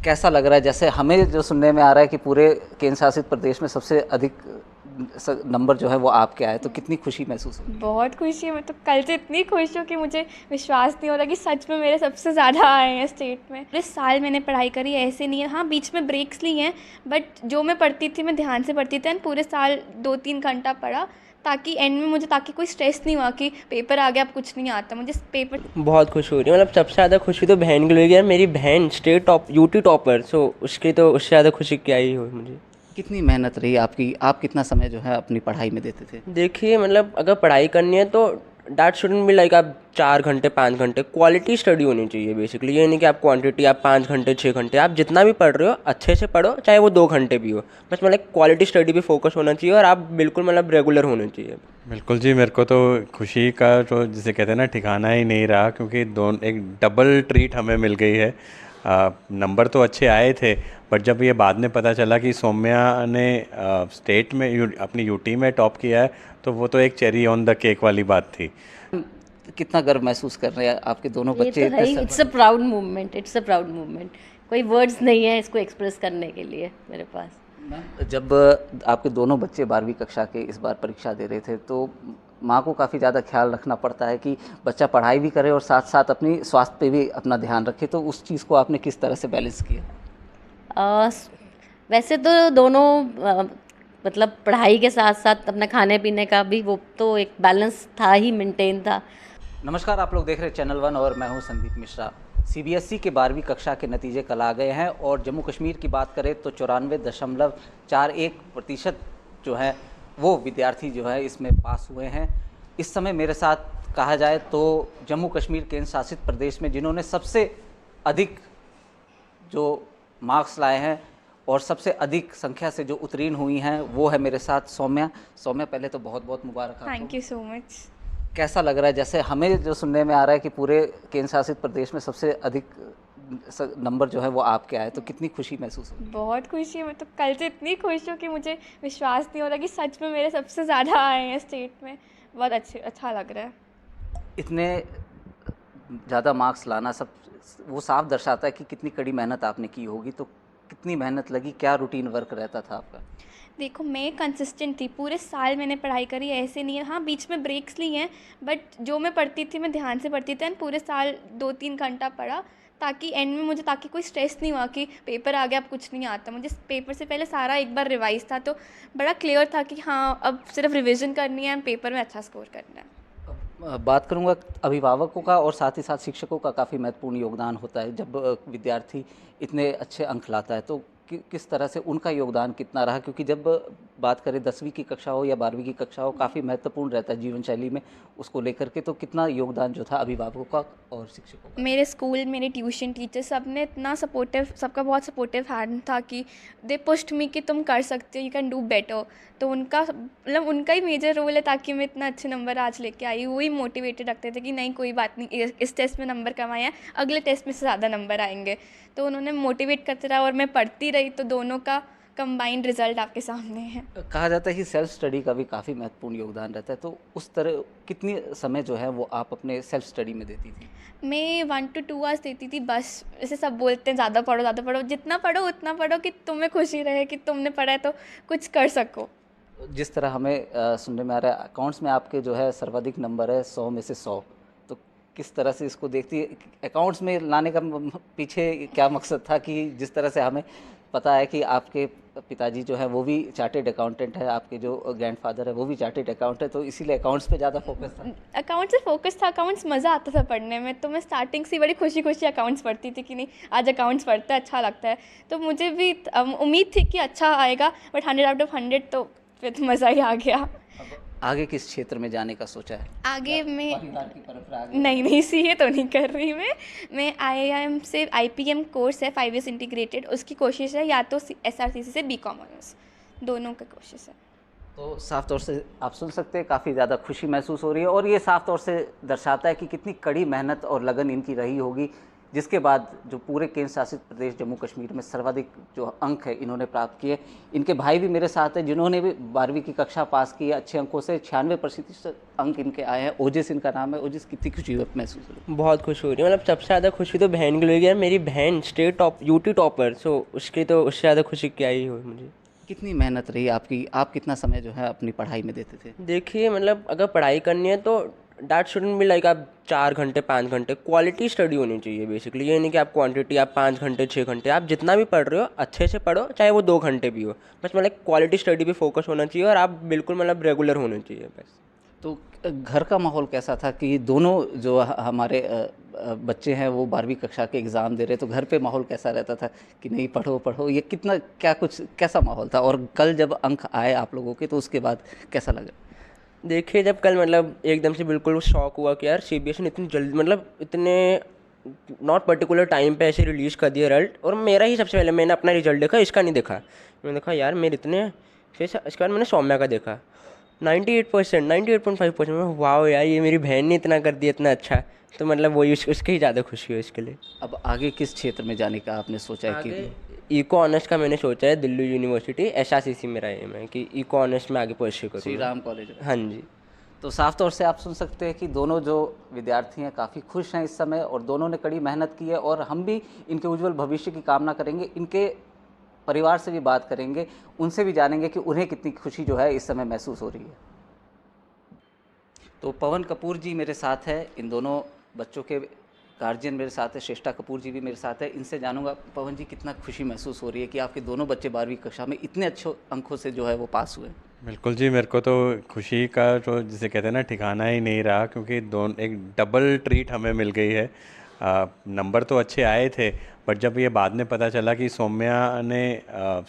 कैसा लग रहा है? जैसे हमें जो सुनने में आ रहा है कि पूरे केंद्र शासित प्रदेश में सबसे अधिक नंबर जो है वो आपके आए, तो कितनी खुशी महसूस हो रही है? बहुत खुशी है। मैं तो कल से इतनी खुश हूँ कि मुझे विश्वास नहीं हो रहा कि सच में मेरे सबसे ज़्यादा आए हैं स्टेट में। पूरे साल मैंने पढ़ाई करी है, ऐसे नहीं है। हाँ, बीच में ब्रेक्स ली हैं, बट जो मैं पढ़ती थी मैं ध्यान से पढ़ती थी एंड पूरे साल 2-3 घंटा पढ़ा, ताकि एंड में मुझे ताकि कोई स्ट्रेस नहीं हुआ कि पेपर आ गया अब कुछ नहीं आता मुझे पेपर। बहुत खुश हो रही हूँ। मतलब सबसे ज़्यादा खुशी तो बहन के लिए यार, मेरी बहन स्टेट टॉप यूटी टॉपर, सो उसकी तो उससे ज़्यादा खुशी क्या ही हो मुझे। कितनी मेहनत रही आपकी? आप कितना समय जो है अपनी पढ़ाई में देते थे? देखिए मतलब अगर पढ़ाई करनी है तो दैट शुडंट बी लाइक आप 4 घंटे 5 घंटे, क्वालिटी स्टडी होनी चाहिए बेसिकली। ये नहीं कि आप क्वांटिटी आप 5 घंटे 6 घंटे, आप जितना भी पढ़ रहे हो अच्छे से पढ़ो, चाहे वो 2 घंटे भी हो, बस मतलब क्वालिटी स्टडी पे फोकस होना चाहिए और आप बिल्कुल मतलब रेगुलर होने चाहिए। बिल्कुल जी, मेरे को तो खुशी का तो जिसे कहते हैं ना ठिकाना ही नहीं रहा, क्योंकि एक डबल ट्रीट हमें मिल गई है। नंबर तो अच्छे आए थे, बट जब ये बाद में पता चला कि सौम्या ने स्टेट में अपनी यूटी में टॉप किया है, तो वो तो एक चेरी ऑन द केक वाली बात थी। कितना गर्व महसूस कर रहे हैं आपके दोनों ये बच्चे तो है इतने ही, it's a proud movement, it's a proud movement. कोई वर्ड्स नहीं है इसको एक्सप्रेस करने के लिए मेरे पास। जब आपके दोनों बच्चे 12वीं कक्षा के इस बार परीक्षा दे रहे थे, तो माँ को काफ़ी ज़्यादा ख्याल रखना पड़ता है कि बच्चा पढ़ाई भी करे और साथ साथ अपनी स्वास्थ्य पे भी अपना ध्यान रखे, तो उस चीज़ को आपने किस तरह से बैलेंस किया? अ, वैसे तो दोनों मतलब पढ़ाई के साथ साथ अपना खाने पीने का भी वो तो एक बैलेंस था ही, मेंटेन था। नमस्कार, आप लोग देख रहे हैं चैनल वन और मैं हूं संदीप मिश्रा। सीबीएसई के 12वीं कक्षा के नतीजे कल आ गए हैं और जम्मू कश्मीर की बात करें तो 94.41% जो है वो विद्यार्थी जो है इसमें पास हुए हैं। इस समय मेरे साथ कहा जाए तो जम्मू कश्मीर केंद्र शासित प्रदेश में जिन्होंने सबसे अधिक जो मार्क्स लाए हैं और सबसे अधिक संख्या से जो उत्तीर्ण हुई हैं वो है मेरे साथ सौम्या। सौम्या, पहले तो बहुत बहुत मुबारक आपको। Thank you so much. कैसा लग रहा है? जैसे हमें जो सुनने में आ रहा है कि पूरे केंद्र शासित प्रदेश में सबसे अधिक नंबर जो है वो आपके आए, तो कितनी खुशी महसूस हो रही है? बहुत खुशी है। मैं तो कल से इतनी खुश हूँ कि मुझे विश्वास नहीं हो रहा कि सच में मेरे सबसे ज़्यादा आए हैं स्टेट में। बहुत अच्छा लग रहा है। इतने ज़्यादा मार्क्स लाना सब वो साफ दर्शाता है कि कितनी कड़ी मेहनत आपने की होगी। तो कितनी मेहनत लगी, क्या रूटीन वर्क रहता था आपका? देखो, मैं कंसिस्टेंट थी, पूरे साल मैंने पढ़ाई करी है, ऐसे नहीं है। हाँ, बीच में ब्रेक्स ली हैं, बट जो मैं पढ़ती थी मैं ध्यान से पढ़ती थी एंड पूरे साल 2-3 घंटा पढ़ा, ताकि एंड में मुझे ताकि कोई स्ट्रेस नहीं हुआ कि पेपर आ गया अब कुछ नहीं आता। मुझे पेपर से पहले सारा एक बार रिवाइज था, तो बड़ा क्लियर था कि हाँ अब सिर्फ रिविज़न करनी है, पेपर में अच्छा स्कोर करना है। बात करूंगा अभिभावकों का और साथ ही साथ शिक्षकों का काफ़ी महत्वपूर्ण योगदान होता है जब विद्यार्थी इतने अच्छे अंक लाता है, तो किस तरह से उनका योगदान कितना रहा? क्योंकि जब बात करें 10वीं की कक्षा हो या 12वीं की कक्षा हो, काफ़ी महत्वपूर्ण रहता है जीवन शैली में उसको लेकर के, तो कितना योगदान जो था अभिभावकों का और शिक्षकों का? मेरे स्कूल, मेरे ट्यूशन टीचर सब ने इतना सपोर्टिव, सबका बहुत सपोर्टिव हैंड था कि दे पुश्ड मी कि तुम कर सकते हो, यू कैन डू बेटर। तो उनका मतलब उनका ही मेजर रोल है ताकि मैं इतना अच्छे नंबर आज लेके आई। वो ही मोटिवेटेड रखते थे कि नहीं कोई बात नहीं, इस टेस्ट में नंबर कम आया, अगले टेस्ट में से ज़्यादा नंबर आएंगे। तो उन्होंने मोटिवेट करते रहा और मैं पढ़ती रही, तो दोनों का कंबाइंड रिजल्ट आपके सामने है। कहा जाता है कि सेल्फ स्टडी का भी काफ़ी महत्वपूर्ण योगदान रहता है, तो उस तरह कितनी समय जो है वो आप अपने सेल्फ स्टडी में देती थी? मैं 1 to 2 आवर्स देती थी बस। जैसे सब बोलते हैं ज़्यादा पढ़ो, जितना पढ़ो उतना पढ़ो कि तुम्हें खुशी रहे कि तुमने पढ़ा है तो कुछ कर सको। जिस तरह हमें सुनने में आ रहा है अकाउंट्स में आपके जो है सर्वाधिक नंबर है 100 में से 100, तो किस तरह से इसको देखती है? अकाउंट्स में लाने का पीछे क्या मकसद था? कि जिस तरह से हमें पता है कि आपके पिताजी जो है वो भी चार्टेड अकाउंटेंट है, आपके जो ग्रैंडफादर है वो भी चार्टेड अकाउंट है, तो इसीलिए अकाउंट्स पे ज़्यादा फोकस था? अकाउंट्स से फोकस था, अकाउंट्स मज़ा आता था पढ़ने में, तो मैं स्टार्टिंग से बड़ी खुशी खुशी अकाउंट्स पढ़ती थी कि नहीं आज अकाउंट्स पढ़ता है, अच्छा लगता है। तो मुझे भी उम्मीद थी कि अच्छा आएगा, बट 100 out of 100 तो फिर तो मज़ा ही आ गया। आगे किस क्षेत्र में जाने का सोचा है? आगे मैं परिवार की तरफ से आगे? नहीं सीए तो नहीं कर रही मैं आईआईएम से आईपीएम कोर्स है 5 years इंटीग्रेटेड, उसकी कोशिश है, या तो एसआरसीसी से बीकॉम ऑनर्स, दोनों की कोशिश है। तो साफ तौर से आप सुन सकते हैं काफ़ी ज़्यादा खुशी महसूस हो रही है और ये साफ तौर से दर्शाता है कि कितनी कड़ी मेहनत और लगन इनकी रही होगी जिसके बाद जो पूरे केंद्र शासित प्रदेश जम्मू कश्मीर में सर्वाधिक जो अंक है इन्होंने प्राप्त किए। इनके भाई भी मेरे साथ हैं जिन्होंने भी 12वीं की कक्षा पास की है अच्छे अंकों से, 96% अंक इनके आए हैं। ओजिस इनका नाम है। ओजिस, कितनी खुशी महसूस हो रही है? बहुत खुश हो रही है, मतलब सबसे ज़्यादा खुशी तो बहन की लगी यार, मेरी बहन स्टेट टॉप यूटी टॉपर, सो उसकी तो उससे ज़्यादा खुशी क्या ही हो मुझे। कितनी मेहनत रही आपकी? आप कितना समय जो है अपनी पढ़ाई में देते थे? देखिए मतलब अगर पढ़ाई करनी है तो दैट शुडंट बी लाइक आप 4 घंटे 5 घंटे, क्वालिटी स्टडी होनी चाहिए बेसिकली। ये नहीं कि आप क्वांटिटी आप 5 घंटे 6 घंटे, आप जितना भी पढ़ रहे हो अच्छे से पढ़ो, चाहे वो 2 घंटे भी हो, बस मतलब क्वालिटी स्टडी पे फोकस होना चाहिए और आप बिल्कुल मतलब रेगुलर होने चाहिए बस। तो घर का माहौल कैसा था कि दोनों जो हमारे बच्चे हैं वो 12वीं कक्षा के एग्ज़ाम दे रहे, तो घर पे माहौल कैसा रहता था कि नहीं पढ़ो पढ़ो, ये कितना क्या कुछ कैसा माहौल था? और कल जब अंक आए आप लोगों के तो उसके बाद कैसा लगा? देखिए जब कल मतलब एकदम से बिल्कुल शॉक हुआ कि यार सीबीएसई ने इतनी जल्दी मतलब इतने नॉट पर्टिकुलर टाइम पे ऐसे रिलीज़ कर दिया रिजल्ट, और मेरा ही सबसे पहले मैंने अपना रिजल्ट देखा, इसका नहीं देखा। मैंने देखा यार मेरे इतने, फिर इसके बाद मैंने सौम्या का देखा 98%, 98.5%। वाह यार ये मेरी बहन ने इतना कर दिया, इतना अच्छा, तो मतलब वही उसकी ही ज़्यादा खुशी है इसके लिए। अब आगे किस क्षेत्र में जाने का आपने सोचा है? कि इको ऑनर्स का मैंने सोचा है, दिल्ली यूनिवर्सिटी एसआरसीसी मेरा एम है कि इको ऑनर्स में आगे परस्यू करूँ। श्री राम कॉलेज? हाँ जी। तो साफ तौर से आप सुन सकते हैं कि दोनों जो विद्यार्थी हैं काफ़ी खुश हैं इस समय, और दोनों ने कड़ी मेहनत की है, और हम भी इनके उज्जवल भविष्य की कामना करेंगे। इनके परिवार से भी बात करेंगे, उनसे भी जानेंगे कि उन्हें कितनी खुशी जो है इस समय महसूस हो रही है। तो पवन कपूर जी मेरे साथ है, इन दोनों बच्चों के गार्जियन मेरे साथ है, श्रेष्ठा कपूर जी भी मेरे साथ है। इनसे जानूंगा पवन जी कितना खुशी महसूस हो रही है कि आपके दोनों बच्चे 12वीं कक्षा में इतने अच्छे अंकों से जो है वो पास हुए। बिल्कुल जी, मेरे को तो खुशी का जो जिसे कहते हैं ना ठिकाना ही नहीं रहा, क्योंकि एक डबल ट्रीट हमें मिल गई है। नंबर तो अच्छे आए थे, बट जब ये बाद में पता चला कि सौम्या ने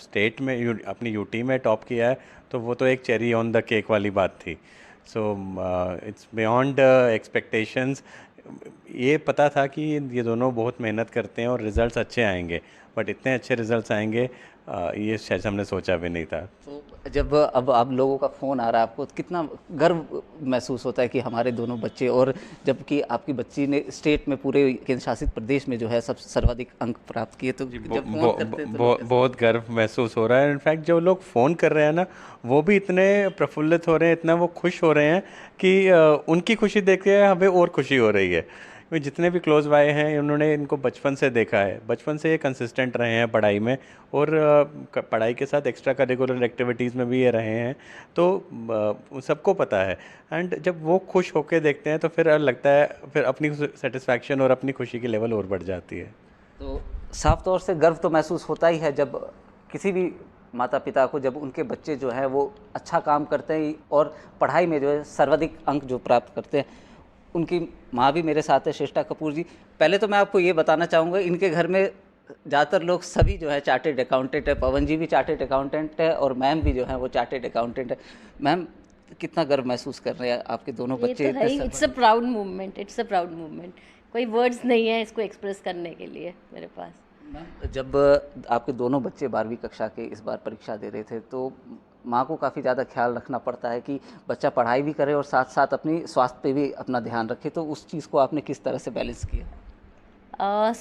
स्टेट में अपनी यूटी में टॉप किया है, तो वो तो एक चेरी ऑन द केक वाली बात थी। So it's beyond expectations. ये पता था कि ये दोनों बहुत मेहनत करते हैं और रिज़ल्ट्स अच्छे आएंगे, बट इतने अच्छे रिज़ल्ट्स आएंगे ये शायद हमने सोचा भी नहीं था। तो जब अब आप लोगों का फ़ोन आ रहा है आपको, तो कितना गर्व महसूस होता है कि हमारे दोनों बच्चे, और जबकि आपकी बच्ची ने स्टेट में पूरे केंद्र शासित प्रदेश में जो है सब सर्वाधिक अंक प्राप्त किए, तो जब फ़ोन करते हैं तो बहुत गर्व महसूस हो रहा है। इनफैक्ट जो लोग फ़ोन कर रहे हैं ना, वो भी इतने प्रफुल्लित हो रहे हैं, इतना वो खुश हो रहे हैं कि उनकी खुशी देख के हमें और खुशी हो रही है। जितने भी क्लोज बाय हैं उन्होंने इनको बचपन से देखा है, बचपन से ये कंसिस्टेंट रहे हैं पढ़ाई में, और पढ़ाई के साथ एक्स्ट्रा करिकुलर एक्टिविटीज़ में भी ये रहे हैं, तो सबको पता है। एंड जब वो खुश होकर देखते हैं तो फिर लगता है फिर अपनी सेटिस्फैक्शन और अपनी खुशी की लेवल और बढ़ जाती है। तो साफ तौर से गर्व तो महसूस होता ही है जब किसी भी माता पिता को, जब उनके बच्चे जो हैं वो अच्छा काम करते हैं और पढ़ाई में जो है सर्वाधिक अंक जो प्राप्त करते हैं। उनकी माँ भी मेरे साथ है, श्रेष्ठा कपूर जी। पहले तो मैं आपको ये बताना चाहूँगा, इनके घर में ज़्यादातर लोग सभी जो है चार्टेड अकाउंटेंट है। पवन जी भी चार्टेड अकाउंटेंट है और मैम भी जो है वो चार्टेड अकाउंटेंट है। मैम कितना गर्व महसूस कर रहे हैं आपके दोनों बच्चे? It's a proud movement, it's a proud movement. कोई वर्ड्स नहीं है इसको एक्सप्रेस करने के लिए मेरे पास। मैम जब आपके दोनों बच्चे 12वीं कक्षा के इस बार परीक्षा दे रहे थे, तो माँ को काफ़ी ज़्यादा ख्याल रखना पड़ता है कि बच्चा पढ़ाई भी करे और साथ साथ अपनी स्वास्थ्य पे भी अपना ध्यान रखे, तो उस चीज़ को आपने किस तरह से बैलेंस किया?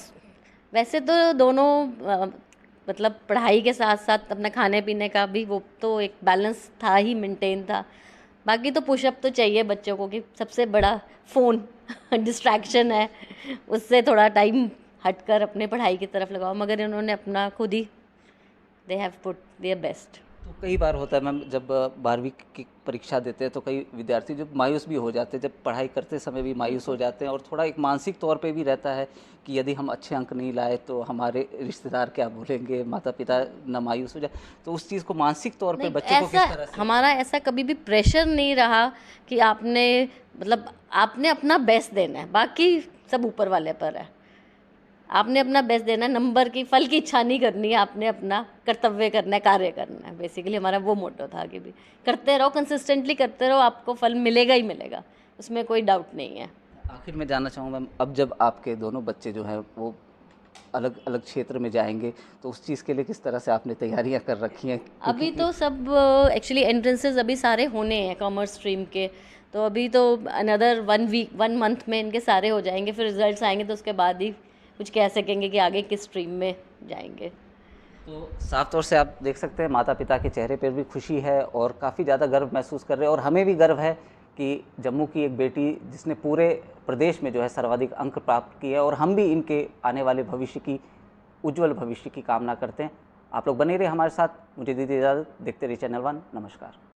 वैसे तो दोनों मतलब पढ़ाई के साथ साथ अपना खाने पीने का भी वो तो एक बैलेंस था ही, मेंटेन था। बाकी तो पुशअप तो चाहिए बच्चों को कि सबसे बड़ा फ़ोन डिस्ट्रैक्शन है, उससे थोड़ा टाइम हटकर अपने पढ़ाई की तरफ लगाओ, मगर इन्होंने अपना खुद ही they have put their best. तो कई बार होता है मैम, जब 12वीं की परीक्षा देते हैं तो कई विद्यार्थी जब मायूस भी हो जाते हैं, जब पढ़ाई करते समय भी मायूस हो जाते हैं, और थोड़ा एक मानसिक तौर पे भी रहता है कि यदि हम अच्छे अंक नहीं लाए तो हमारे रिश्तेदार क्या बोलेंगे, माता पिता ना मायूस हो जाए, तो उस चीज़ को मानसिक तौर पे बच्चे को किस तरह से? हमारा ऐसा कभी भी प्रेशर नहीं रहा कि आपने मतलब आपने अपना बेस्ट देना है, बाकी सब ऊपर वाले पर है। आपने अपना बेस्ट देना है, नंबर की फल की इच्छा नहीं करनी है, आपने अपना कर्तव्य करना है, कार्य करना है। बेसिकली हमारा वो मोटो था कि भी करते रहो, कंसिस्टेंटली करते रहो, आपको फल मिलेगा ही मिलेगा, उसमें कोई डाउट नहीं है। आखिर में जानना चाहूँगा मैम, अब जब आपके दोनों बच्चे जो हैं वो अलग अलग क्षेत्र में जाएंगे, तो उस चीज़ के लिए किस तरह से आपने तैयारियां कर रखी हैं? अभी तो सब एक्चुअली एंट्रेंसेस अभी सारे होने हैं कॉमर्स स्ट्रीम के, तो अभी तो अनदर 1 मंथ में इनके सारे हो जाएंगे, फिर रिजल्ट्स आएंगे तो उसके बाद ही कुछ कह सकेंगे कि आगे किस स्ट्रीम में जाएंगे। तो साफ तौर से आप देख सकते हैं माता पिता के चेहरे पर भी खुशी है और काफ़ी ज़्यादा गर्व महसूस कर रहे हैं, और हमें भी गर्व है कि जम्मू की एक बेटी जिसने पूरे प्रदेश में जो है सर्वाधिक अंक प्राप्त किए, और हम भी इनके आने वाले भविष्य की, उज्जवल भविष्य की कामना करते हैं। आप लोग बने रहिए हमारे साथ। मुझे दीजिए इजाज़त। देखते रहिए चैनल 1। नमस्कार।